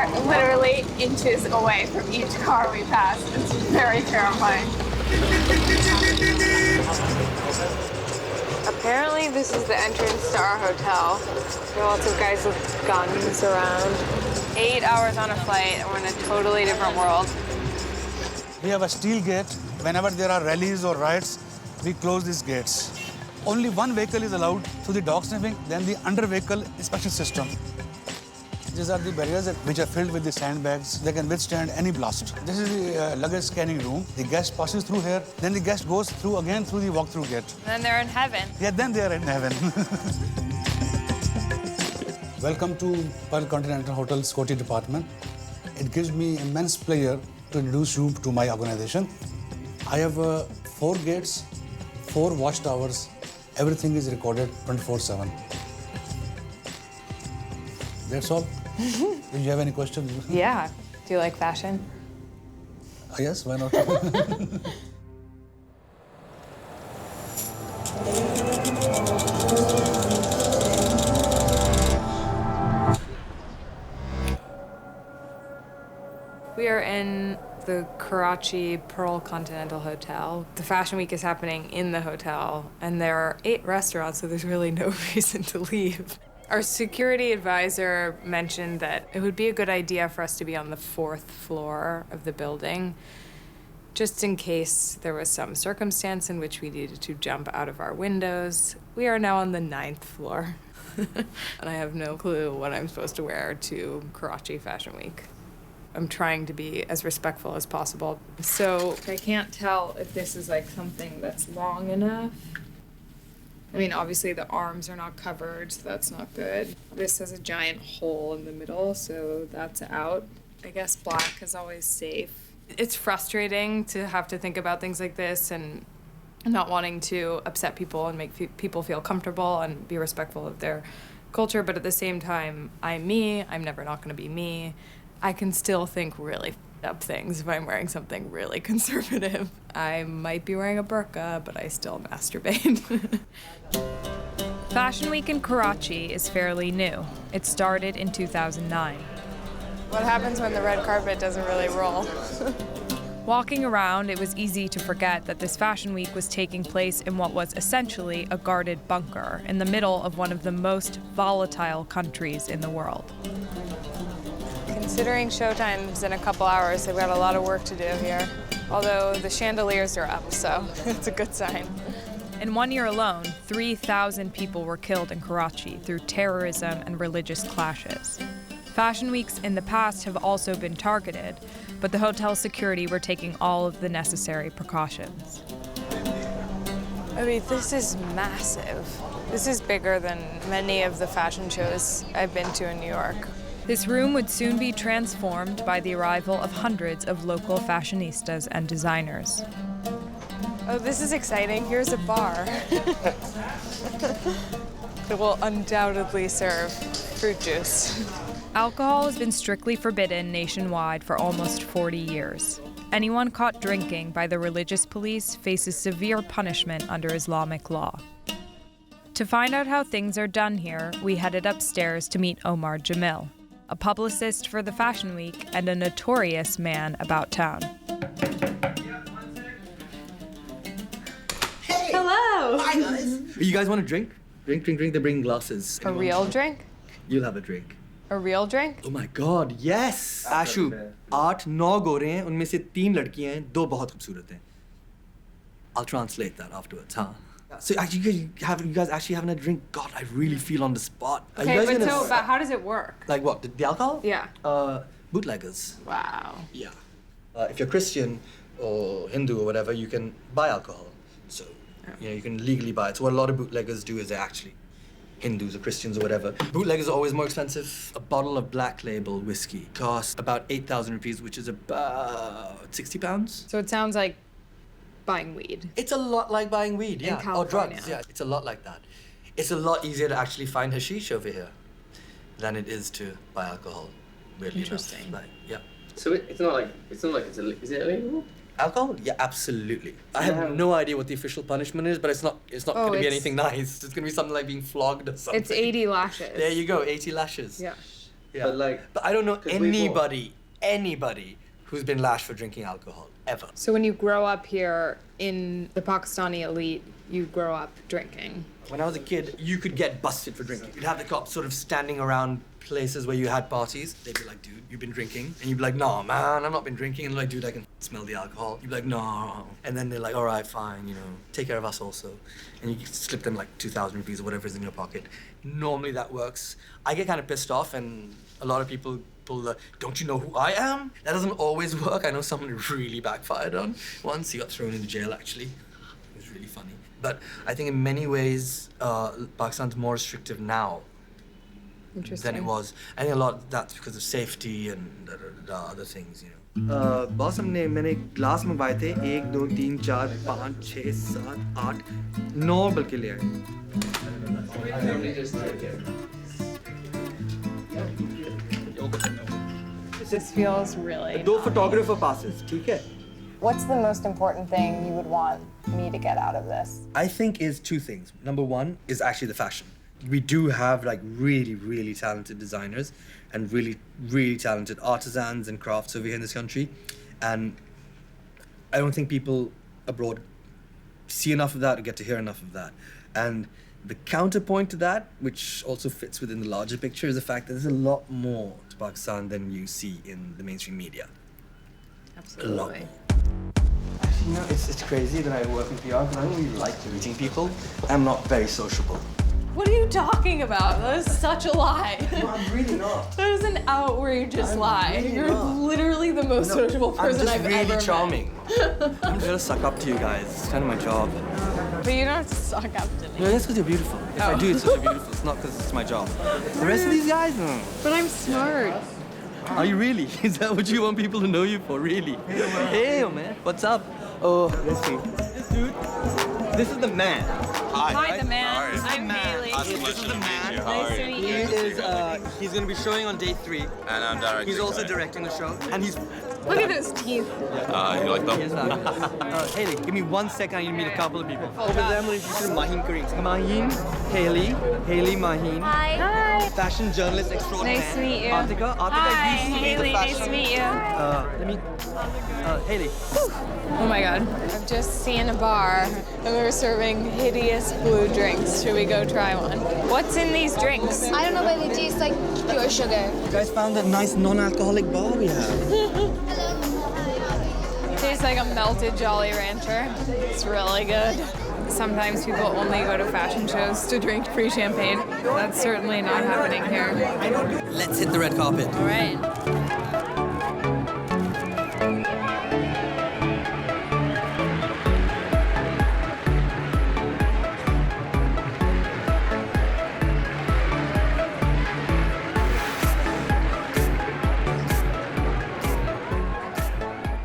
are literally inches away from each car we pass. It's very terrifying. Apparently this is the entrance to our hotel. There are lots of guys with guns around. 8 hours on a flight and we're in a totally different world. We have a steel gate. Whenever there are rallies or riots, we close these gates. Only one vehicle is allowed through the dog sniffing, then the under vehicle inspection system. These are the barriers which are filled with the sandbags. They can withstand any blast. This is the luggage scanning room. The guest passes through here, then the guest goes through again through the walk-through gate. And then they're in heaven. Yeah, then they are in heaven. Welcome to Pearl Continental Hotel Security Department. It gives me immense pleasure to introduce you to my organization. I have 4 gates, 4 watchtowers. Everything is recorded 24/7. That's all. Do you have any questions? Yeah. Do you like fashion? Yes, why not? We are in the Karachi Pearl Continental Hotel. The Fashion Week is happening in the hotel, and there are 8 restaurants, so there's really no reason to leave. Our security advisor mentioned that it would be a good idea for us to be on the 4th floor of the building, just in case there was some circumstance in which we needed to jump out of our windows. We are now on the 9th floor, and I have no clue what I'm supposed to wear to Karachi Fashion Week. I'm trying to be as respectful as possible. So I can't tell if this is like something that's long enough. I mean, obviously the arms are not covered, so that's not good. This has a giant hole in the middle, so that's out. I guess black is always safe. It's frustrating to have to think about things like this and not wanting to upset people and make people feel comfortable and be respectful of their culture, but at the same time, I'm me, I'm never not gonna be me. I can still think really up things if I'm wearing something really conservative. I might be wearing a burqa, but I still masturbate. Fashion Week in Karachi is fairly new. It started in 2009. What happens when the red carpet doesn't really roll? Walking around, it was easy to forget that this Fashion Week was taking place in what was essentially a guarded bunker in the middle of one of the most volatile countries in the world. Considering showtime's in a couple hours, they've got a lot of work to do here. Although the chandeliers are up, so it's a good sign. In 1 year alone, 3,000 people were killed in Karachi through terrorism and religious clashes. Fashion weeks in the past have also been targeted, but the hotel security were taking all of the necessary precautions. I mean, this is massive. This is bigger than many of the fashion shows I've been to in New York. This room would soon be transformed by the arrival of hundreds of local fashionistas and designers. Oh, this is exciting. Here's a bar. It will undoubtedly serve fruit juice. Alcohol has been strictly forbidden nationwide for almost 40 years. Anyone caught drinking by the religious police faces severe punishment under Islamic law. To find out how things are done here, we headed upstairs to meet Omar Jamil, a publicist for the Fashion Week and a notorious man about town. Hey! Hello! Hi, guys! You guys want a drink? Drink. They bring glasses. A real drink? You'll have a drink. A real drink? Oh my God, yes! Ashu, 8-9 गोरे हैं, उनमें से 3 लड़कियां हैं, 2 बहुत खूबसूरत हैं. I'll translate that afterwards, huh? So you guys actually having a drink? God, I really feel on the spot. Are Okay, you guys but how does it work? Like what? The alcohol? Yeah. Bootleggers. Wow. Yeah. If you're Christian or Hindu or whatever, you can buy alcohol. So, you can legally buy it. So what a lot of bootleggers do is they actually Hindus or Christians or whatever. Bootleggers are always more expensive. A bottle of Black Label whiskey costs about 8,000 rupees, which is about 60 pounds. So it sounds like buying weed. It's a lot like buying weed, In yeah. Or California. drugs, yeah. It's a lot like that. It's a lot easier to actually find hashish over here than it is to buy alcohol. Weirdly Interesting. enough. Like, yeah. So it's not like is it illegal? Alcohol? Yeah, absolutely. I have no idea what the official punishment is, but it's not going to be anything nice. It's going to be something like being flogged or something. It's 80 lashes. There you go, 80 lashes. Yeah. Yeah. But But I don't know 'cause we bought- anybody who's been lashed for drinking alcohol, ever. So when you grow up here in the Pakistani elite, you grow up drinking. When I was a kid, you could get busted for drinking. You'd have the cops sort of standing around places where you had parties. They'd be like, dude, you've been drinking? And you'd be like, no, man, I've not been drinking. And they're like, dude, I can smell the alcohol. You'd be like, no. And then they're like, all right, fine, you know, take care of us also. And you slip them like 2,000 rupees or whatever is in your pocket. Normally that works. I get kind of pissed off, and a lot of people pull the, don't you know who I am? That doesn't always work. I know someone really backfired on once. He got thrown into jail, actually. It was really funny. But I think in many ways, Pakistan's more restrictive now than it was. I think a lot of that's because of safety and other things, you know. Boss, मैंने glass मंगवाए थे 1, 2, 3, 4, 5, 6, 7, 8, 9 बल्कि ले आए. Let me just take it. This feels really... 2 photographer passes, ठीक है? What's the most important thing you would want me to get out of this? I think is 2 things. Number 1 is actually the fashion. We do have like really, really talented designers and really, really talented artisans and crafts over here in this country. And I don't think people abroad see enough of that or get to hear enough of that. And the counterpoint to that, which also fits within the larger picture, is the fact that there's a lot more to Pakistan than you see in the mainstream media. Absolutely. A lot more. Actually, you know, it's crazy that I work in PR because I don't really like meeting people. I'm not very sociable. What are you talking about? That is such a lie. No, I'm really not. That is an outrageous lie. really You're not. literally the most sociable person I've ever met. I'm just really charming. I'm just gonna suck up to you guys. It's kind of my job. But you don't have to suck up to me. No, that's because you're beautiful. If I do, it's because you're beautiful. It's not because it's my job. The rest of these guys, no. But I'm smart. Are you really? Is that what you want people to know you for, really? Hey, man. What's up? Oh, let's see. This dude, this is the man. Hi, the man. I'm Hailey. This is the man. Nice to meet He you. is, he's going to be showing on day 3. And I'm directing. He's also directing the show. And he's... Look at those teeth. You like them? Yes, Hailey, give me 1 second. I need to meet a couple of people. Over there, I'm going to introduce Maheen Kareem. Maheen, Hailey Maheen. Hi. Hi. Fashion journalist extraordinaire. Nice to meet you. Atika, Hi, used to be the Hailey. Nice fashion... to meet you. Hailey. Oh my God. I've just seen a bar and we were serving hideous blue drinks. Should we go try one? What's in these drinks? I don't know, but it tastes like pure sugar. You guys found that nice non-alcoholic bar we have. Tastes like a melted Jolly Rancher. It's really good. Sometimes people only go to fashion shows to drink free champagne. That's certainly not happening here. Let's hit the red carpet. All right.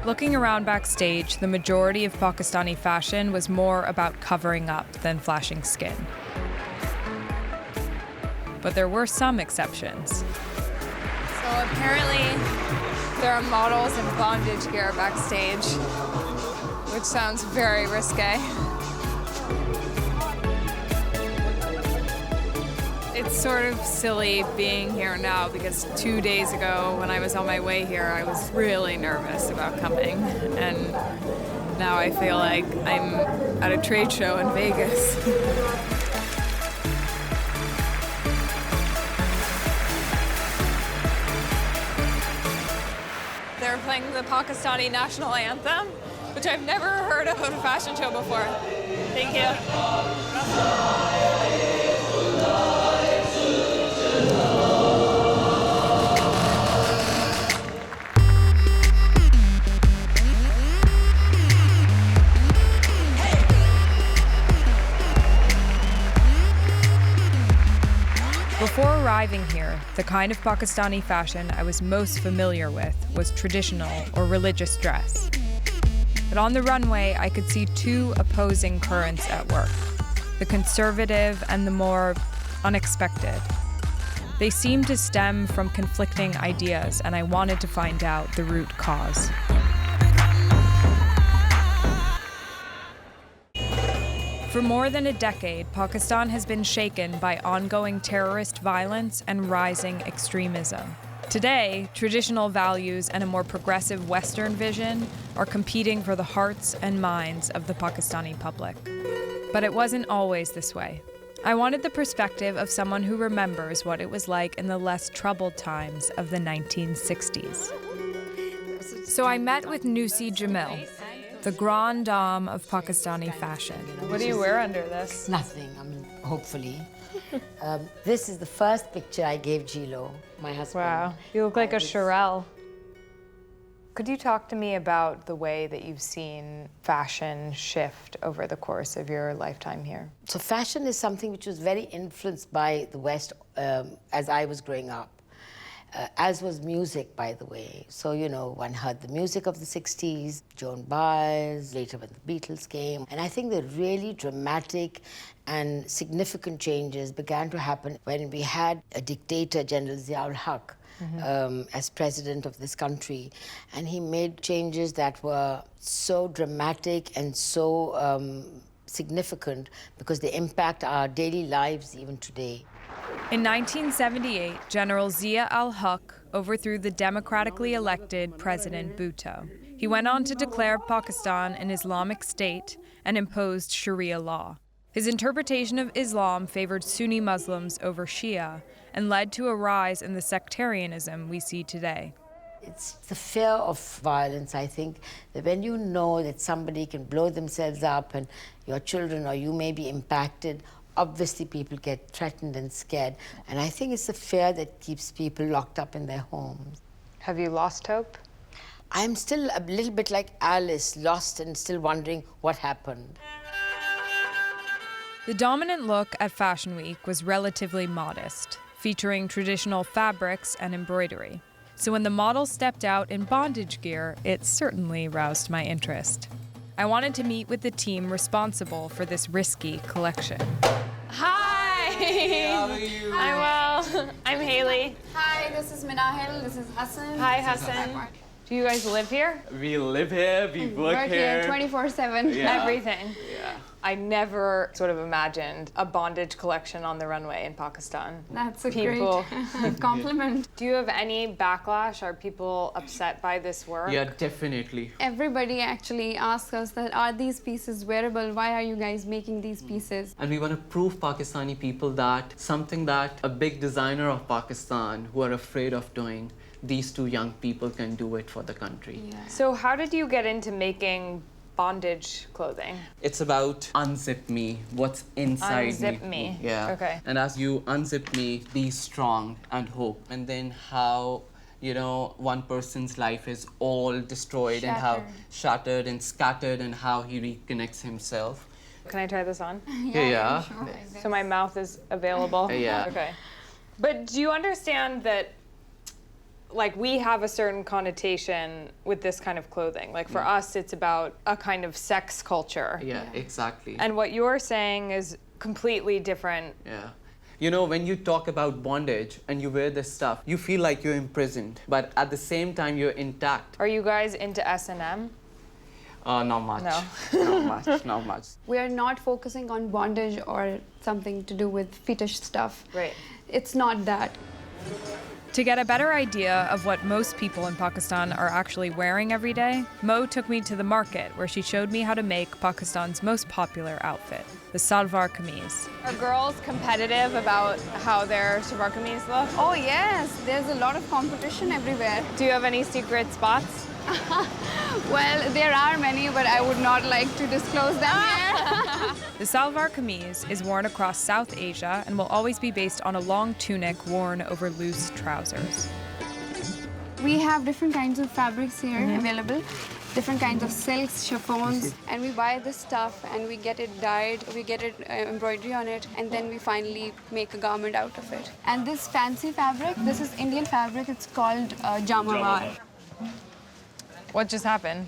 Looking around backstage, the majority of Pakistani fashion was more about covering up than flashing skin. But there were some exceptions. So apparently there are models in bondage gear backstage, which sounds very risque. It's sort of silly being here now because 2 days ago when I was on my way here, I was really nervous about coming. And now I feel like I'm at a trade show in Vegas. They're playing the Pakistani national anthem, which I've never heard of at a fashion show before. Thank you. Before arriving here, the kind of Pakistani fashion I was most familiar with was traditional or religious dress. But on the runway, I could see 2 opposing currents at work, the conservative and the more unexpected. They seemed to stem from conflicting ideas, and I wanted to find out the root cause. For more than a decade, Pakistan has been shaken by ongoing terrorist violence and rising extremism. Today, traditional values and a more progressive Western vision are competing for the hearts and minds of the Pakistani public. But it wasn't always this way. I wanted the perspective of someone who remembers what it was like in the less troubled times of the 1960s. So I met with Nusi Jamil, the grande dame of Pakistani fashion. What do you wear under this? Nothing, I mean, hopefully. This is the first picture I gave Gilo, my husband. Wow, you look like a Shirelle. Could you talk to me about the way that you've seen fashion shift over the course of your lifetime here? So fashion is something which was very influenced by the West as I was growing up. As was music, by the way. So, you know, one heard the music of the 60s, Joan Baez, later when the Beatles came. And I think the really dramatic and significant changes began to happen when we had a dictator, General Zia-ul-Haq, as president of this country. And he made changes that were so dramatic and so significant because they impact our daily lives even today. In 1978, General Zia-ul-Haq overthrew the democratically elected President Bhutto. He went on to declare Pakistan an Islamic state and imposed Sharia law. His interpretation of Islam favored Sunni Muslims over Shia and led to a rise in the sectarianism we see today. It's the fear of violence, I think, that when you know that somebody can blow themselves up and your children or you may be impacted, obviously people get threatened and scared. And I think it's the fear that keeps people locked up in their homes. Have you lost hope? I'm still a little bit like Alice, lost and still wondering what happened. The dominant look at Fashion Week was relatively modest, featuring traditional fabrics and embroidery. So when the model stepped out in bondage gear, it certainly roused my interest. I wanted to meet with the team responsible for this risky collection. Hi! How are you? I'm well. I'm Hailey. Hi, this is Minahil. This is Hassan. Hi, Hassan. Do you guys live here? We live here, we work here. 24/7. Yeah. Everything. Yeah. I never sort of imagined a bondage collection on the runway in Pakistan. That's a People. great compliment. Do you have any backlash? Are people upset by this work? Yeah, definitely. Everybody actually asks us that, are these pieces wearable? Why are you guys making these pieces? And we want to prove Pakistani people that something that a big designer of Pakistan who are afraid of doing, these two young people can do it for the country. Yeah. So how did you get into making bondage clothing? It's about unzip me, what's inside Unzip me. Yeah. Okay. And as you unzip me, be strong and hope. And then how, you know, one person's life is all destroyed and how shattered and scattered and how he reconnects himself. Can I try this on? Yeah. Sure. So my mouth is available? Yeah. Okay. But do you understand that, like, we have a certain connotation with this kind of clothing? Like, for us, it's about a kind of sex culture. Yeah, exactly. And what you're saying is completely different. Yeah. You know, when you talk about bondage and you wear this stuff, you feel like you're imprisoned, but at the same time, you're intact. Are you guys into S&M? Not much. No. Not much. We are not focusing on bondage or something to do with fetish stuff. Right. It's not that. To get a better idea of what most people in Pakistan are actually wearing every day, Mo took me to the market where she showed me how to make Pakistan's most popular outfit, the salwar kameez. Are girls competitive about how their salwar kameez look? Oh yes, there's a lot of competition everywhere. Do you have any secret spots? Well, there are many, but I would not like to disclose them here. The salwar kameez is worn across South Asia and will always be based on a long tunic worn over loose trousers. We have different kinds of fabrics here available, different kinds of silks, chiffons, and we buy this stuff and we get it dyed, we get it embroidery on it, and then we finally make a garment out of it. And this fancy fabric, this is Indian fabric, it's called jamawar. What just happened?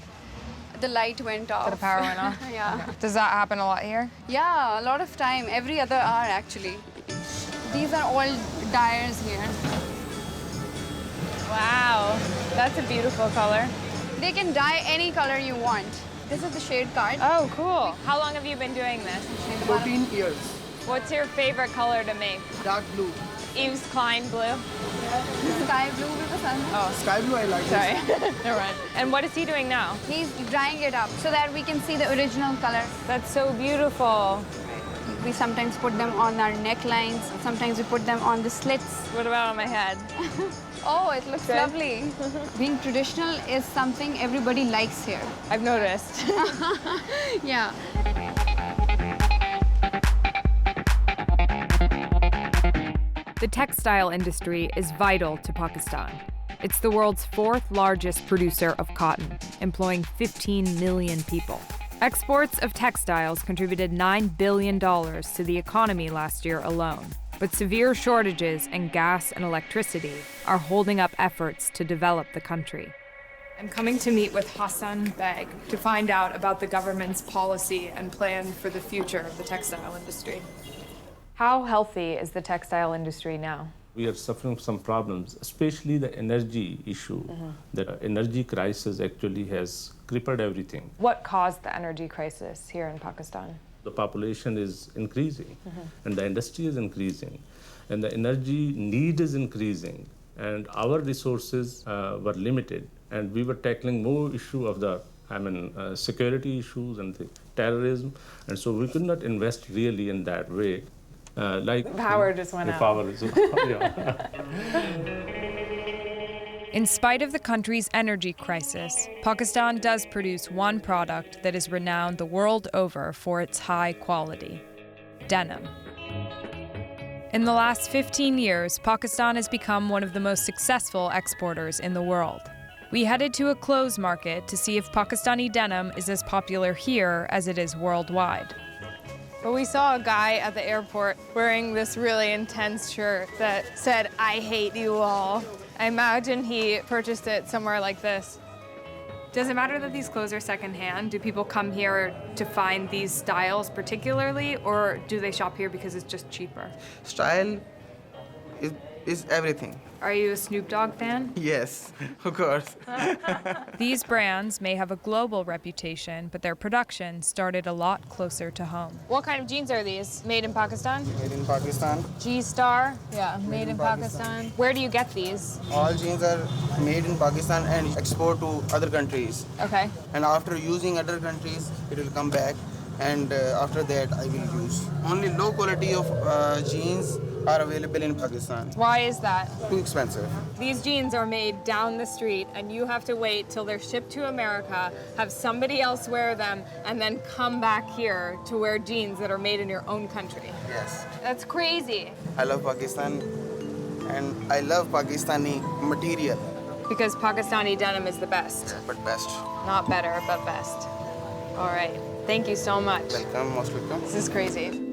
The light went off. The power went off? Yeah. Does that happen a lot here? Yeah, a lot of time, every other hour actually. These are all dyers here. Wow, that's a beautiful color. They can dye any color you want. This is the shade card. Oh, cool. How long have you been doing this? 14 years. What's your favorite color to make? Dark blue. Yves Klein blue. Sky blue will be fun. Oh, Sky blue I like. sorry. Never mind. And what is he doing now? He's drying it up so that we can see the original color. That's so beautiful. We sometimes put them on our necklines. Sometimes we put them on the slits. What about on my head? Oh, it looks lovely. Being traditional is something everybody likes here. I've noticed. Yeah. The textile industry is vital to Pakistan. It's the world's fourth largest producer of cotton, employing 15 million people. Exports of textiles contributed $9 billion to the economy last year alone. But severe shortages in gas and electricity are holding up efforts to develop the country. I'm coming to meet with Hassan Beg to find out about the government's policy and plan for the future of the textile industry. How healthy is the textile industry now? We are suffering some problems, especially the energy issue. The energy crisis actually has crippled everything. What caused the energy crisis here in Pakistan? The population is increasing, and the industry is increasing, and the energy need is increasing, and our resources were limited, and we were tackling more issue of the security issues and the terrorism, and so we could not invest really in that way. The power just went out. Power is, yeah. In spite of the country's energy crisis, Pakistan does produce one product that is renowned the world over for its high quality: denim. In the last 15 years, Pakistan has become one of the most successful exporters in the world. We headed to a clothes market to see if Pakistani denim is as popular here as it is worldwide. But we saw a guy at the airport wearing this really intense shirt that said, "I hate you all." I imagine he purchased it somewhere like this. Does it matter that these clothes are secondhand? Do people come here to find these styles particularly, or do they shop here because it's just cheaper? Style is everything. Are you a Snoop Dogg fan? Yes, of course. These brands may have a global reputation, but their production started a lot closer to home. What kind of jeans are these? Made in Pakistan? Made in Pakistan. G-Star? Yeah, made in Pakistan. Where do you get these? All jeans are made in Pakistan and export to other countries. Okay. And after using other countries, it will come back. And after that, I will use. Only low quality of jeans are available in Pakistan. Why is that? Too expensive. These jeans are made down the street, and you have to wait till they're shipped to America, have somebody else wear them, and then come back here to wear jeans that are made in your own country. Yes. That's crazy. I love Pakistan, and I love Pakistani material. Because Pakistani denim is the best. But best. Not better, but best. All right. Thank you so much. Welcome, most welcome. This is crazy.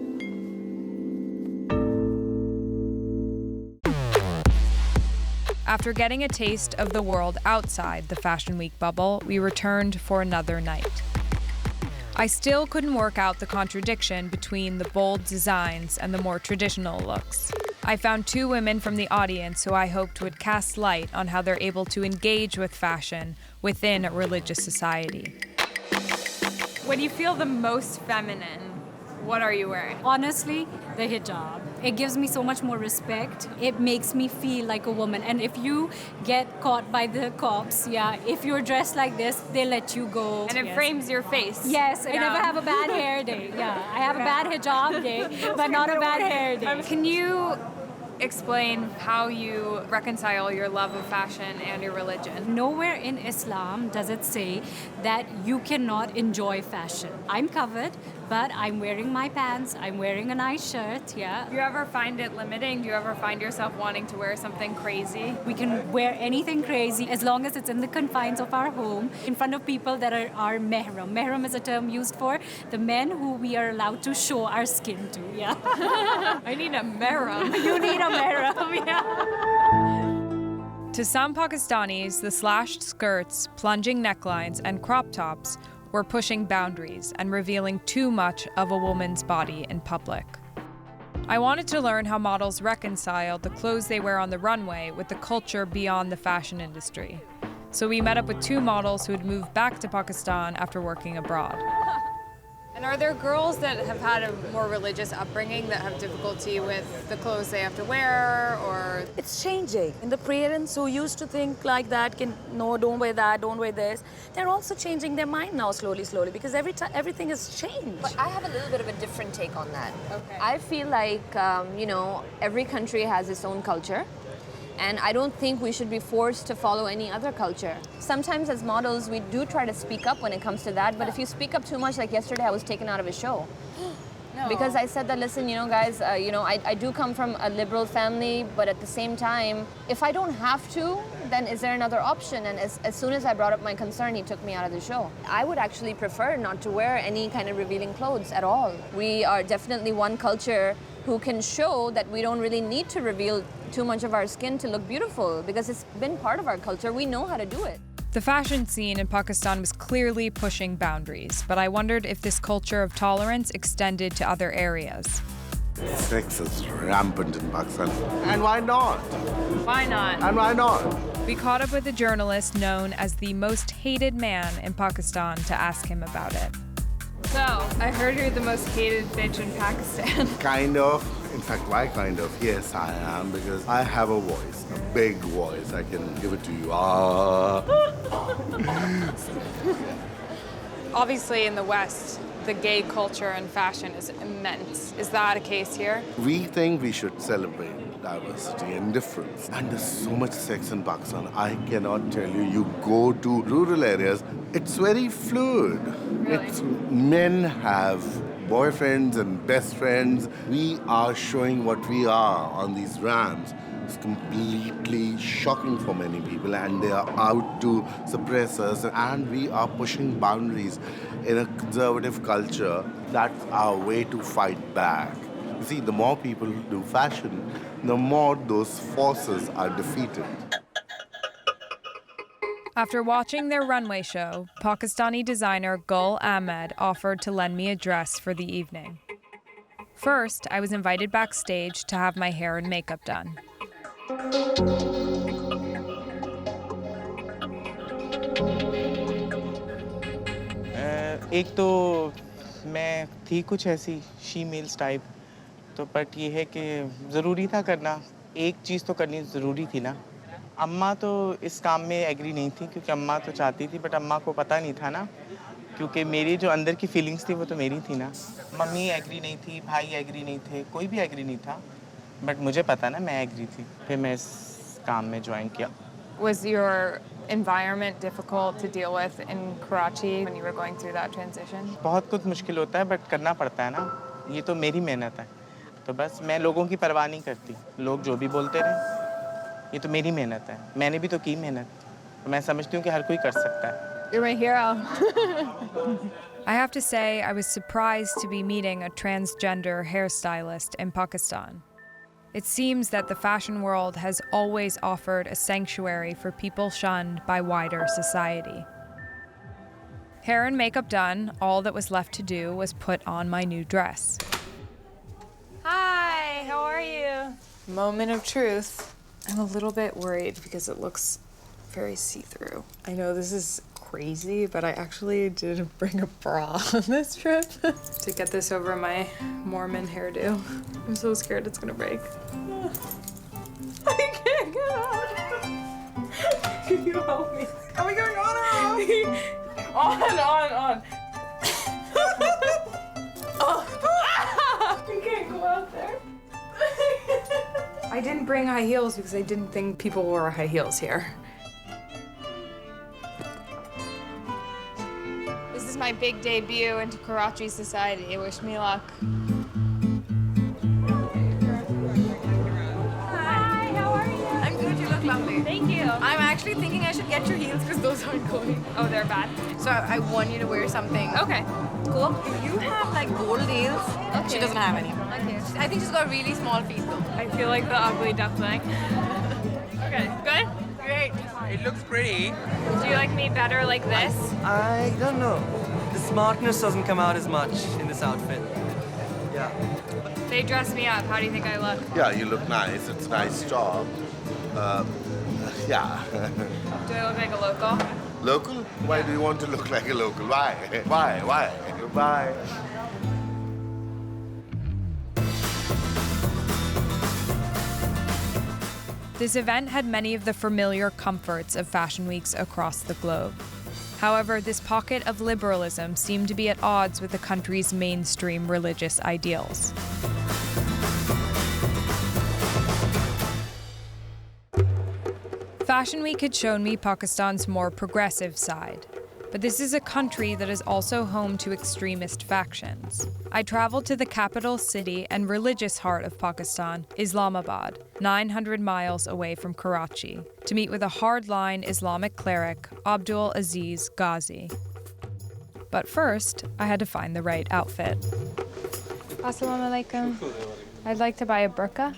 After getting a taste of the world outside the Fashion Week bubble, we returned for another night. I still couldn't work out the contradiction between the bold designs and the more traditional looks. I found two women from the audience who I hoped would cast light on how they're able to engage with fashion within a religious society. When you feel the most feminine, what are you wearing? Honestly, the hijab. It gives me so much more respect. It makes me feel like a woman. And if you get caught by the cops, if you're dressed like this, they let you go. And it frames your face. Yes, I never have a bad hair day. I have a bad hijab day, but not a bad hair day. Can you explain how you reconcile your love of fashion and your religion? Nowhere in Islam does it say that you cannot enjoy fashion. I'm covered, but I'm wearing my pants, I'm wearing a nice shirt, Do you ever find it limiting? Do you ever find yourself wanting to wear something crazy? We can wear anything crazy as long as it's in the confines of our home, in front of people that are our mehram. Mehram is a term used for the men who we are allowed to show our skin to, I need a mehram. You need a mehram, To some Pakistanis, the slashed skirts, plunging necklines, and crop tops were pushing boundaries and revealing too much of a woman's body in public. I wanted to learn how models reconcile the clothes they wear on the runway with the culture beyond the fashion industry. So we met up with 2 models who had moved back to Pakistan after working abroad. And are there girls that have had a more religious upbringing that have difficulty with the clothes they have to wear, or? It's changing. And the parents who used to think like that, no, don't wear that, don't wear this, they're also changing their mind now slowly, because everything has changed. But I have a little bit of a different take on that. Okay. I feel like, every country has its own culture. And I don't think we should be forced to follow any other culture. Sometimes as models, we do try to speak up when it comes to that, but if you speak up too much, like yesterday, I was taken out of a show. No. Because I said that, listen, guys, I do come from a liberal family, but at the same time, if I don't have to, then is there another option? And as soon as I brought up my concern, he took me out of the show. I would actually prefer not to wear any kind of revealing clothes at all. We are definitely one culture who can show that we don't really need to reveal too much of our skin to look beautiful, because it's been part of our culture. We know how to do it. The fashion scene in Pakistan was clearly pushing boundaries, but I wondered if this culture of tolerance extended to other areas. Sex is rampant in Pakistan. And why not? Why not? And why not? We caught up with a journalist known as the most hated man in Pakistan to ask him about it. So, I heard you're the most hated bitch in Pakistan. Kind of. In fact, why kind of? Yes, I am, because I have a voice, a big voice. I can give it to you. Obviously, in the West, the gay culture and fashion is immense. Is that a case here? We think we should celebrate diversity and difference. And there's so much sex in Pakistan. I cannot tell you. You go to rural areas, it's very fluid. Really? Men have boyfriends and best friends. We are showing what we are on these ramps. It's completely shocking for many people, and they are out to suppress us, and we are pushing boundaries in a conservative culture. That's our way to fight back. You see, the more people do fashion, the more those forces are defeated. After watching their runway show, Pakistani designer Gul Ahmed offered to lend me a dress for the evening. First, I was invited backstage to have my hair and makeup done. एक तो मैं थी कुछ ऐसी शीमेल्स type, तो but ये है कि ज़रूरी था करना, एक चीज़ तो करनी ज़रूरी थी ना। अम्मा तो इस काम में एग्री नहीं थी, क्योंकि अम्मा तो चाहती थी, बट अम्मा को पता नहीं था ना, क्योंकि मेरी जो अंदर की फीलिंग्स थी वो तो मेरी थी ना। मम्मी एग्री नहीं थी, भाई एग्री नहीं थे, कोई भी एग्री नहीं था, बट मुझे पता ना मैं एग्री थी। फिर मैं इस काम में ज्वाइन किया। Was your environment difficult to deal with in Karachi when you were going through that transition? बहुत कुछ मुश्किल होता है, बट करना पड़ता है ना, ये तो मेरी मेहनत है, तो बस मैं लोगों की परवाह नहीं करती, लोग जो भी बोलते रहे, ये तो मेरी मेहनत है, मैंने भी तो की मेहनत, तो मैं समझती हूँ कि हर कोई कर सकता है। You're my hero. I have to say, I was surprised to be meeting a transgender hairstylist in Pakistan. It seems that the fashion world has always offered a sanctuary for people shunned by wider society. Hair and makeup done, all that was left to do was put on my new dress. Hi, how are you? Moment of truth. I'm a little bit worried because it looks very see-through. I know this is crazy, but I actually did bring a bra on this trip to get this over my Mormon hairdo. I'm so scared it's gonna break. I can't get out. Can you help me? Are we going on or off? On. Oh. You can't go out there. I didn't bring high heels because I didn't think people wore high heels here. This is my big debut into Karachi society. Wish me luck. Hi, how are you? I'm good, you look lovely. Thank you. I'm actually thinking I should get your heels because those aren't going. Oh, they're bad? So I want you to wear something. Okay, cool. You have like gold heels. Okay. She doesn't have any. Okay. I think she's got really small feet though. I feel like the ugly duckling. Okay, good? Great. It looks pretty. Do you like me better like this? I don't know. The smartness doesn't come out as much in this outfit. Yeah. They dress me up. How do you think I look? Yeah, you look nice. It's a nice job. Yeah. Do I look like a local? Local? Why do you want to look like a local? Why? Why? Goodbye. This event had many of the familiar comforts of fashion weeks across the globe. However, this pocket of liberalism seemed to be at odds with the country's mainstream religious ideals. Fashion Week had shown me Pakistan's more progressive side. But this is a country that is also home to extremist factions. I traveled to the capital city and religious heart of Pakistan, Islamabad, 900 miles away from Karachi, to meet with a hardline Islamic cleric, Abdul Aziz Ghazi. But first, I had to find the right outfit. Assalamu alaikum. I'd like to buy a burqa.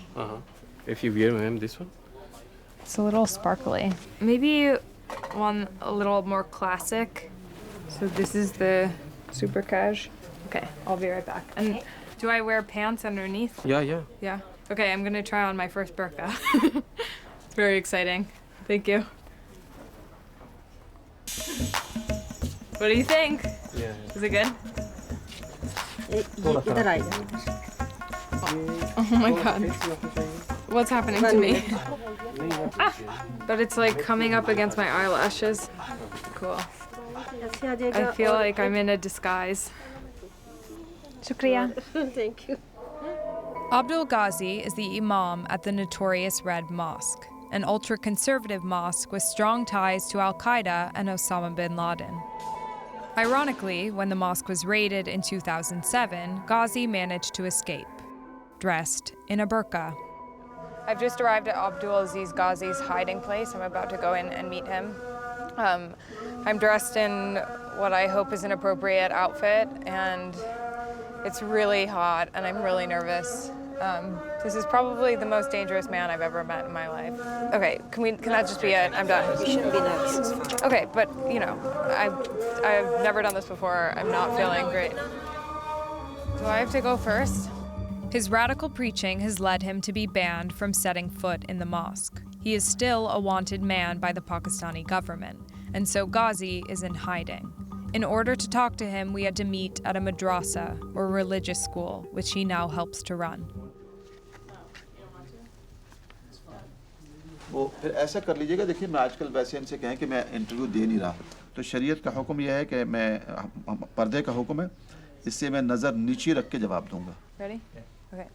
If you wear, ma'am, this one? It's a little sparkly. Maybe one a little more classic. So this is the super cash. Okay, I'll be right back. And do I wear pants underneath? Yeah. Yeah. Okay, I'm gonna try on my first burqa. It's very exciting. Thank you. What do you think? Yeah. Is it good? Oh my god. What's happening to me? But it's like coming up against my eyelashes. Cool. I feel like I'm in a disguise. Shukriya. Thank you. Abdul Ghazi is the imam at the notorious Red Mosque, an ultra-conservative mosque with strong ties to Al-Qaeda and Osama bin Laden. Ironically, when the mosque was raided in 2007, Ghazi managed to escape, dressed in a burqa. I've just arrived at Abdul Aziz Ghazi's hiding place. I'm about to go in and meet him. I'm dressed in what I hope is an appropriate outfit, and it's really hot, and I'm really nervous. This is probably the most dangerous man I've ever met in my life. Okay, can that just be it? I'm done. You shouldn't be nervous. It's fine. Okay, but you know, I've never done this before. I'm not feeling great. Do I have to go first? His radical preaching has led him to be banned from setting foot in the mosque. He is still a wanted man by the Pakistani government, and so Ghazi is in hiding. In order to talk to him, we had to meet at a madrasa, or religious school, which he now helps to run. वो फिर ऐसा कर लीजिएगा, देखिए मैं आजकल वैसे इनसे कहें कि मैं इंटरव्यू दे नहीं रहा, तो शरीयत का हुक्म यह है कि मैं पर्दे का हुक्म है, इससे मैं नज़र नीचे रख के जवाब दूंगा. Ready? Okay.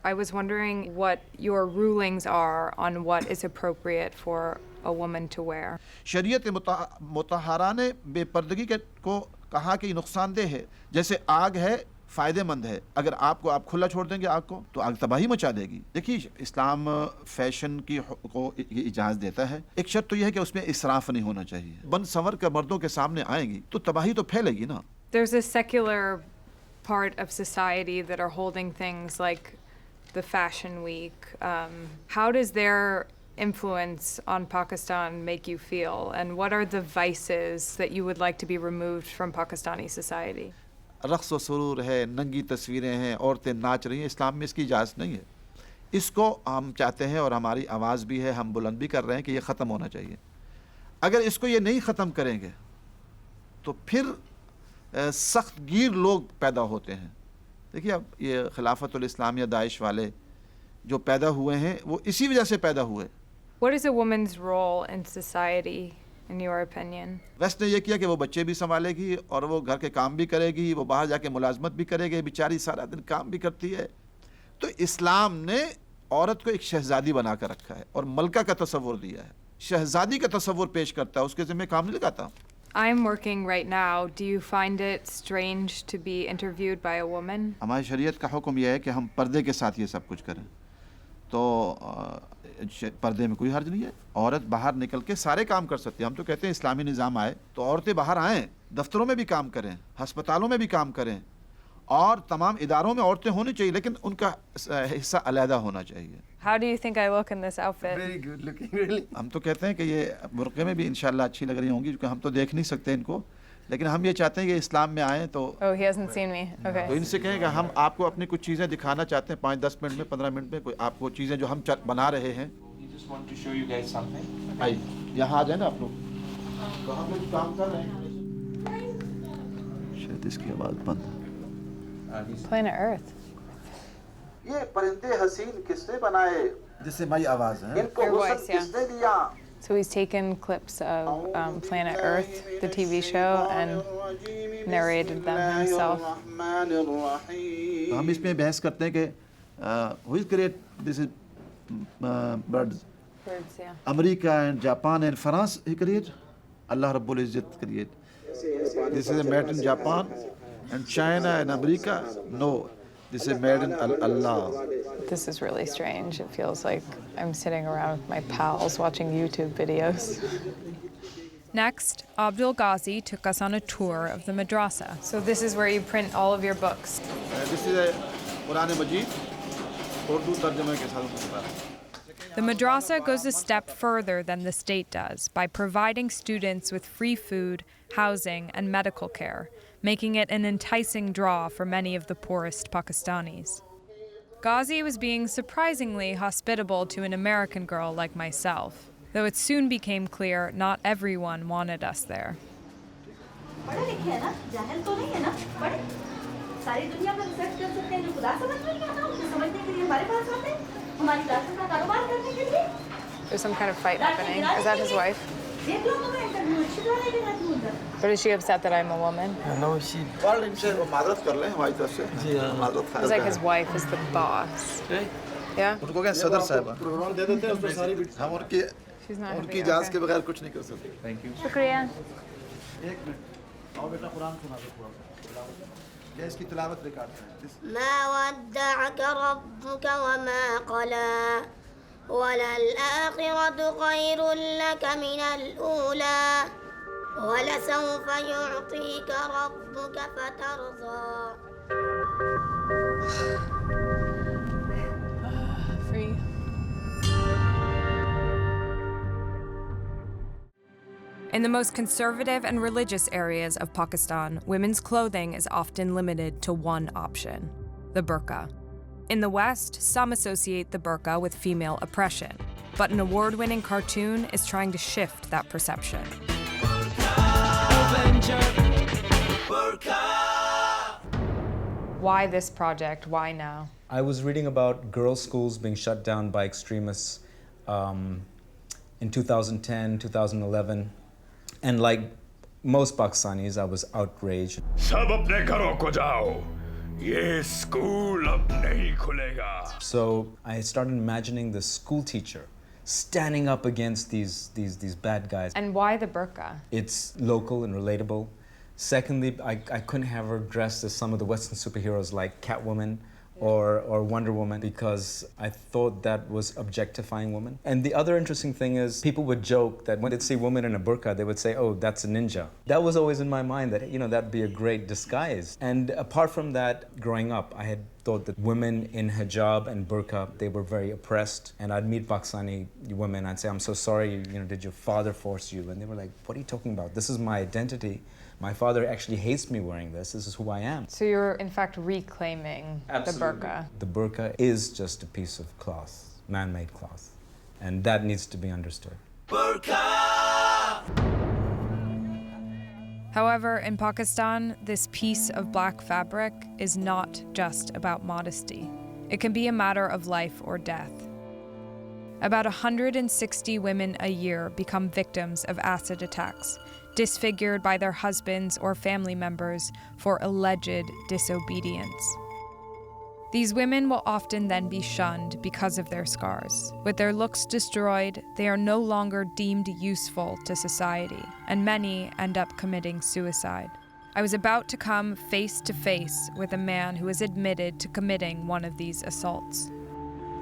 I was wondering what your rulings are on what is appropriate for a woman to wear. शरीयत मुतहरा ने बेपर्दगी को कहा कि नुकसानदेह है, जैसे आग है फ़ायदेमंद है. अगर आप खुला छोड़ देंगे आग को तो आग तबाही मचा देगी. देखिए इस्लाम फैशन को ये इजाज़त देता है. एक शर्त तो यह है कि उसमें इसराफ नहीं होना चाहिए. बन संवर कर मर्दों के सामने आएंगी तो तबाही तो फैलेगी ना. There's a secular part of society that are holding things like the Fashion Week. How does their influence on Pakistan make you feel, and what are the vices that you would like to be removed from Pakistani society? रक़्स व सुरूर है, नंगी तस्वीरें हैं, औरतें नाच रही हैं, इस्लाम में इसकी इजाज़त नहीं है. इसको हम चाहते हैं और हमारी आवाज़ भी है, हम बुलंद भी कर रहे हैं कि ये ख़त्म होना चाहिए. अगर इसको ये नहीं ख़त्म करेंगे तो फिर सख्त गिर लोग पैदा होते हैं. देखिए अब ये खिलाफतुल इस्लाम या दाइश वाले जो पैदा हुए हैं वो इसी वजह से पैदा हुए. What is a woman's role in society, in your opinion? West ने ये किया कि वो बच्चे भी संभालेगी और वो घर के काम भी करेगी, वो बाहर जाके मुलाजमत भी करेगी, बेचारी सारा दिन काम भी करती है. तो इस्लाम ने औरत को एक शहजादी बना कर रखा है और मलका का तस्वुर दिया है. शहजादी का तस्वुर पेश करता है, उसके ज़िम्मे काम नहीं लगाता. I'm working right now. Do you find it strange to be interviewed by a woman? हमारी शरीयत का हुक्म यह है कि हम पर्दे के साथ ये सब कुछ करें. तो पर्दे में कोई हर्ज नहीं है. औरत बाहर निकल के सारे काम कर सकती है. हम तो कहते हैं इस्लामी निज़ाम आए तो औरतें बाहर आएँ, दफ्तरों में भी काम करें, हस्पतालों में भी काम करें, और तमाम इदारों में औरतें होनी चाहिए, लेकिन उनका हिस्सा अलहदा होना चाहिए. How do you think I look in this outfit? Very good looking, really. हम तो कहते हैं कि ये बुर्क़े में भी इंशाल्लाह अच्छी लग रही होंगी, क्योंकि हम तो देख नहीं सकते इनको, लेकिन हम ये चाहते हैं कि इस्लाम में आएँ तो. Oh, he hasn't seen me. Okay. तो इनसे कहें कि हम आपको अपनी कुछ चीज़ें दिखाना चाहते हैं 5-10 मिनट में, 15 मिनट में, कोई आपको चीज़ें जो हम बना रहे हैं just want to show you guys something. भाई यहाँ आ जाए ना आप लोग कहाँ पे काम कर रहे हैं शायद इसकी आवाज़ बंद Planet Earth. ये परिंदे हसीन किसने बनाए जिससे भाई आवाज़ है इनको हुस्न किसने दिया So he's taken clips of Planet Earth, the TV show, and narrated them himself. हम इसमें बहस करते हैं कि who is great this is birds Birds, yeah. America and Japan and France he create Allah Rabbul Izzat create this is made in Japan and China and America no this is made in Allah. This is really strange. It feels like I'm sitting around with my pals watching YouTube videos. Next, Abdul Ghazi took us on a tour of the madrasa. So this is where you print all of your books. This is a Quran Majid Urdu tarjuma ke sath. The madrasa goes a step further than the state does by providing students with free food, housing, and medical care, making it an enticing draw for many of the poorest Pakistanis. Ghazi was being surprisingly hospitable to an American girl like myself, though it soon became clear not everyone wanted us there. There's some kind of fight happening. Is that his wife? Or is she upset that I'm a woman? No, she. It's like his wife is the boss. Yeah? उनको क्या सदर साहब programme दे देते हैं उसमें सारी हम She's not उनकी happy, इजाज़त okay. के बगैर कुछ नहीं कर सकते थैंक यू Shukriya. एक मिनट आओ बेटा कुरान सुना दो पूरा ये इसकी तिलावत रिकॉर्ड है ما ودعك ربك وما قلى وللآخرة خير لك من الأولى ولسوف يعطيك ربك فترضى. Free. In the most conservative and religious areas of Pakistan, women's clothing is often limited to one option, the burqa. In the West, some associate the burqa with female oppression, but an award-winning cartoon is trying to shift that perception. Why this project? Why now? I was reading about girls' schools being shut down by extremists in 2010, 2011, and like most Pakistanis, I was outraged. So I started imagining the school teacher standing up against these bad guys. And why the burqa? It's local and relatable. Secondly, I couldn't have her dressed as some of the Western superheroes like Catwoman or Wonder Woman because I thought that was objectifying women. And the other interesting thing is people would joke that when they'd see a woman in a burqa, they would say, oh, that's a ninja. That was always in my mind that, you know, that'd be a great disguise. And apart from that, growing up, I had thought that women in hijab and burqa, they were very oppressed. And I'd meet Pakistani women, I'd say, I'm so sorry, you know, did your father force you? And they were like, what are you talking about? This is my identity. My father actually hates me wearing this. This is who I am. So you're, in fact, reclaiming the burqa. The burqa is just a piece of cloth, man-made cloth. And that needs to be understood. However, in Pakistan, this piece of black fabric is not just about modesty. It can be a matter of life or death. About 160 women a year become victims of acid attacks, disfigured by their husbands or family members for alleged disobedience. These women will often then be shunned because of their scars. With their looks destroyed, they are no longer deemed useful to society, and many end up committing suicide. I was about to come face to face with a man who has admitted to committing one of these assaults.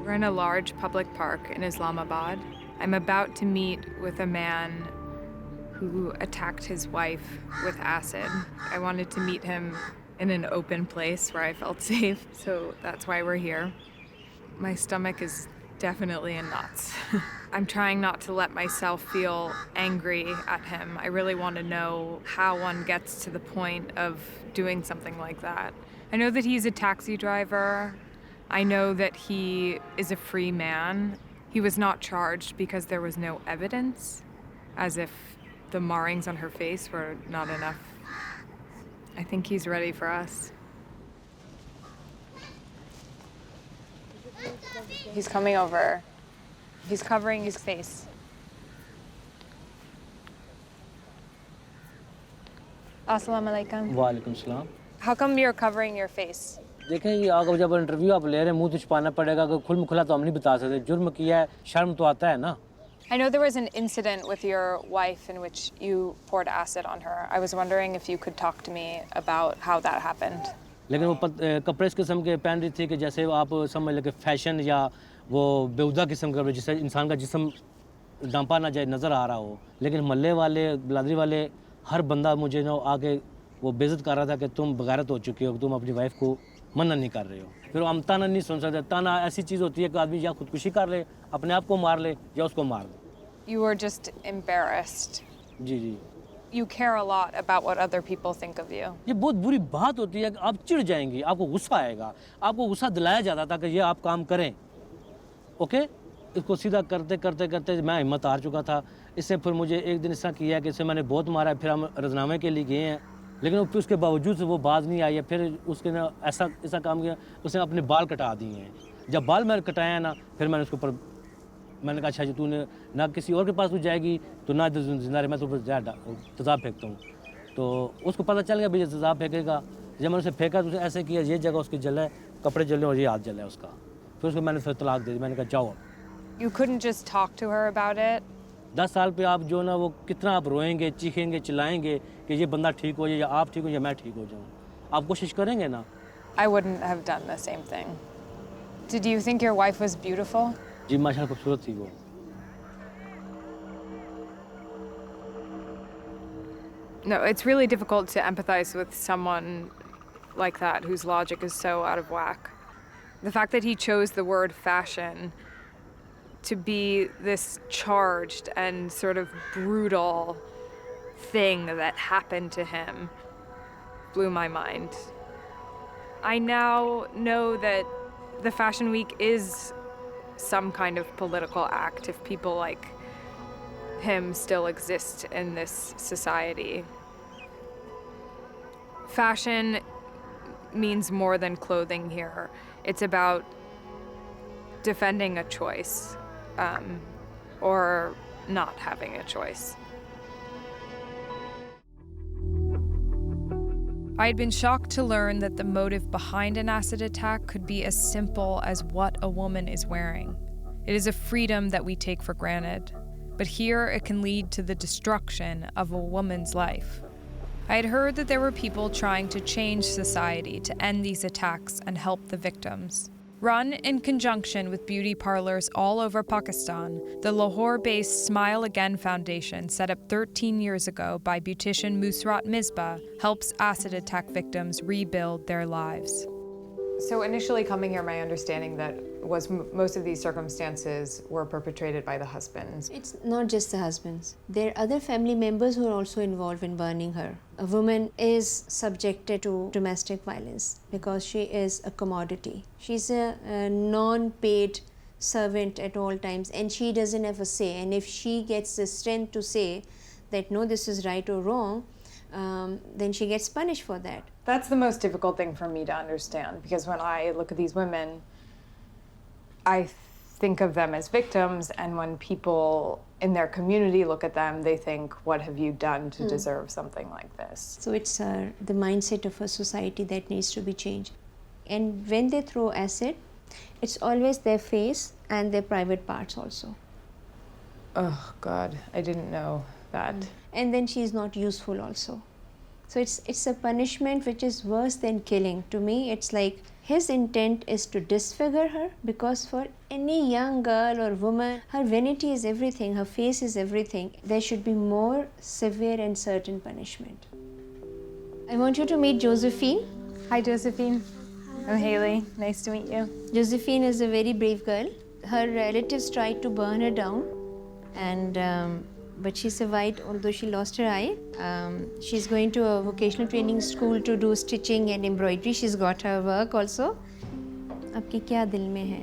We're in a large public park in Islamabad. I'm about to meet with a man who attacked his wife with acid. I wanted to meet him in an open place where I felt safe, so that's why we're here. My stomach is definitely in knots. I'm trying not to let myself feel angry at him. I really want to know how one gets to the point of doing something like that. I know that he's a taxi driver. I know that he is a free man. He was not charged because there was no evidence, as if the markings on her face were not enough. I think he's ready for us. He's coming over. He's covering his face. Assalamu alaikum. वालेकुम सलाम। How come you're covering your face? देखें ये अगर जब interview आप ले रहे हैं मुंह तो छुपाना पड़ेगा, अगर खुल खुला तो हम नहीं बता सकते, जुर्म किया है शर्म तो आता है ना। I know there was an incident with your wife in which you poured acid on her. I was wondering if you could talk to me about how that happened. लेकिन वो कपड़े इस किस्म के पहन रही थी कि जैसे आप समझ लो कि फैशन या वो बेहुदा किस्म का जिससे इंसान का जिस्म डांपा ना जाए नज़र आ रहा हो, लेकिन मोहल्ले वाले बिरादरी वाले हर बंदा मुझे ना आके वो बेइज्जत कर रहा था कि तुम बगैरत हो चुकी हो, तुम अपनी वाइफ को मना नहीं कर रहे हो। फिर हम ताना नहीं सुन सकते, ताना ऐसी चीज़ होती है कि आदमी या खुदकुशी कर ले, अपने आप को मार ले या उसको मार दे। You were just embarrassed. Ji ji. You care a lot about what other people think of you. ये बहुत बुरी बात होती है कि आप चिढ़ जाएंगी, आपको गुस्सा आएगा, आपको गुस्सा दिलाया जाता था कि ये आप काम करें, ओके? इसको सीधा करते करते करते मैं हिम्मत हार चुका था। इससे फिर मुझे एक दिन ऐसा किया कि इससे मैंने बहुत मारा, फिर हम रजनामे के लिए गए हैं, लेकिन फिर उसके बावजूद से वो बाज नहीं आई है। फिर उसके ना ऐसा काम किया, उसने अपने बाल कटा दिए हैं। जब बाल मैंने कटाया ना, फिर मैंने उसके ऊपर मैंने कहा अच्छा जी तूने ना किसी और के पास तू जाएगी तो ना जिंदा रहे, मैं तो तेज़ाब फेंकता हूँ। तो उसको पता चल गया भैया तेज़ाब फेंकेगा। जब मैंने उसे फेंका तो उसने ऐसे किया, ये जगह उसकी जला है, कपड़े जले और ये हाथ जला है उसका। फिर उसको मैंने फिर तलाक दे दी, मैंने कहा जाओ। You couldn't just talk to her about it? 10 साल पे आप जो ना वो कितना आप रोएंगे, चीखेंगे, चिल्लाएंगे कि ये बंदा ठीक हो जाए या आप ठीक हो या मैं ठीक हो जाऊँ। आप कोशिश करेंगे ना? I wouldn't have done the same thing. Did you think your wife was beautiful? जी माशाल्लाह खूबसूरत थी वो। No, it's really difficult to empathize with someone like that whose logic is so out of whack. The fact that he chose the word fashion to be this charged and sort of brutal thing that happened to him blew my mind. I now know that the Fashion Week is some kind of political act if people like him still exist in this society. Fashion means more than clothing here. It's about defending a choice, or not having a choice. I had been shocked to learn that the motive behind an acid attack could be as simple as what a woman is wearing. It is a freedom that we take for granted, but here it can lead to the destruction of a woman's life. I had heard that there were people trying to change society to end these attacks and help the victims. Run in conjunction with beauty parlors all over Pakistan, the Lahore-based Smile Again Foundation, set up 13 years ago by beautician Musrat Misbah, helps acid attack victims rebuild their lives. So initially coming here, my understanding that was most of these circumstances were perpetrated by the husbands. It's not just the husbands. There are other family members who are also involved in burning her. A woman is subjected to domestic violence because she is a commodity. She's a non-paid servant at all times, and she doesn't have a say. And if she gets the strength to say that no, this is right or wrong, then she gets punished for that. That's the most difficult thing for me to understand, because when I look at these women, I think of them as victims, and when people in their community look at them, they think, what have you done to deserve something like this? So it's the mindset of a society that needs to be changed. And when they throw acid, it's always their face and their private parts also. Oh God, I didn't know that. And then she's not useful also. So it's a punishment which is worse than killing. To me, it's like his intent is to disfigure her, because for any young girl or woman, her vanity is everything, her face is everything. There should be more severe and certain punishment. I want you to meet Josephine. Hi, Josephine. I'm Hailey. Nice to meet you. Josephine is a very brave girl. Her relatives tried to burn her down, and but she survived, although she lost her eye. She's going to a vocational training school to do stitching and embroidery. She's got her work also. आपके क्या दिल में है?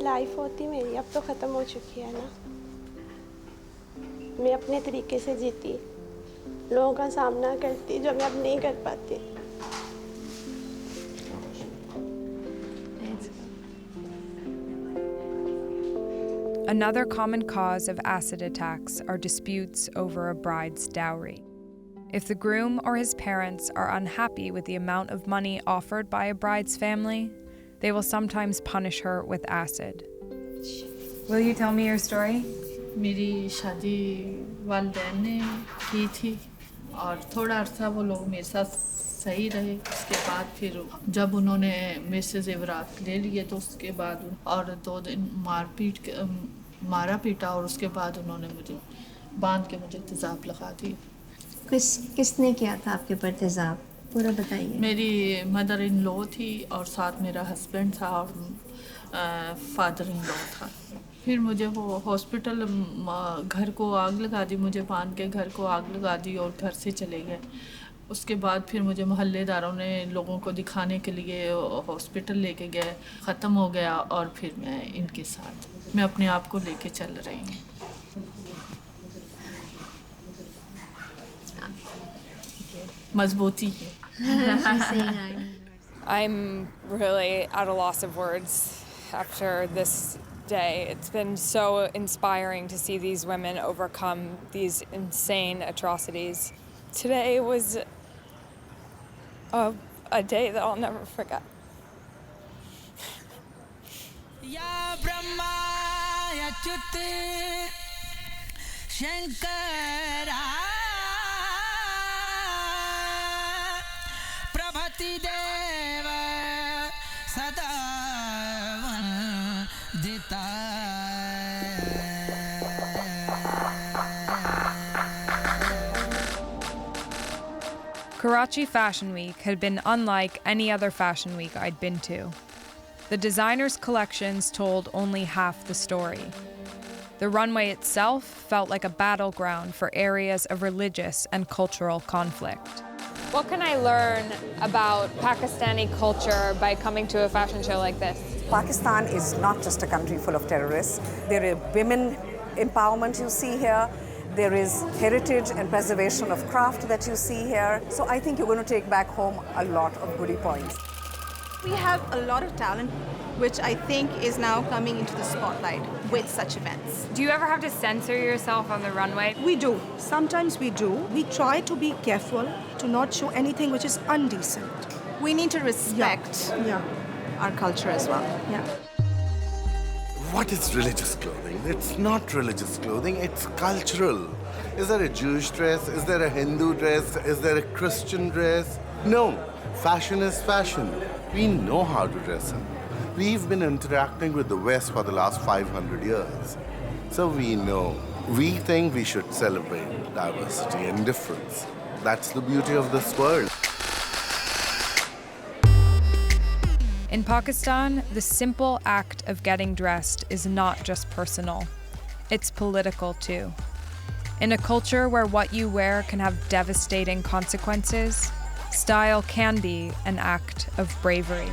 Life होती मेरी अब तो ख़त्म हो चुकी है ना मैं अपने तरीके से जीती लोगों का सामना करती जो मैं अब नहीं कर पाती Another common cause of acid attacks are disputes over a bride's dowry. If the groom or his parents are unhappy with the amount of money offered by a bride's family, they will sometimes punish her with acid. Will you tell me your story? मेरी शादी वालिदैन ने की थी और थोड़ा अर्सा वो लोग मेरे साथ सही रहे उसके बाद फिर जब उन्होंने मेरे से ज़ेवरात ले लिए तो उसके बाद और 2 दिन मारा पीटा और उसके बाद उन्होंने मुझे बांध के मुझे तेज़ाब लगा दी किसने किया था आपके पर तेज़ाब पूरा बताइए मेरी मदर इन लॉ थी और साथ मेरा हस्बैंड था और फादर इन लॉ था फिर मुझे वो हॉस्पिटल घर को आग लगा दी मुझे बांध के घर को आग लगा दी और घर से चले गए उसके बाद फिर मुझे मोहल्लेदारों ने लोगों को दिखाने के लिए हॉस्पिटल लेके गए ख़त्म हो गया और फिर मैं इनके साथ मैं अपने आप को लेके चल रही हूँ मजबूती है I'm really at a loss of words after this day. It's been so inspiring to see these women overcome these insane atrocities. Today was a day that I'll never forget. Ya Brahma ya Chut Shankara Prabhati Deva Sada Dita Karachi Fashion Week had been unlike any other fashion week I'd been to. The designers' collections told only half the story. The runway itself felt like a battleground for areas of religious and cultural conflict. What can I learn about Pakistani culture by coming to a fashion show like this? Pakistan is not just a country full of terrorists. There is women empowerment you see here. There is heritage and preservation of craft that you see here. So I think you're going to take back home a lot of goodie points. We have a lot of talent, which I think is now coming into the spotlight with such events. Do you ever have to censor yourself on the runway? We do. Sometimes we do. We try to be careful to not show anything which is undecent. We need to respect our culture as well. Yeah. What is religious clothing? It's not religious clothing, it's cultural. Is there a Jewish dress? Is there a Hindu dress? Is there a Christian dress? No. Fashion is fashion. We know how to dress up. We've been interacting with the West for the last 500 years. So we know. We think we should celebrate diversity and difference. That's the beauty of this world. In Pakistan, the simple act of getting dressed is not just personal. It's political too. In a culture where what you wear can have devastating consequences, style can be an act of bravery.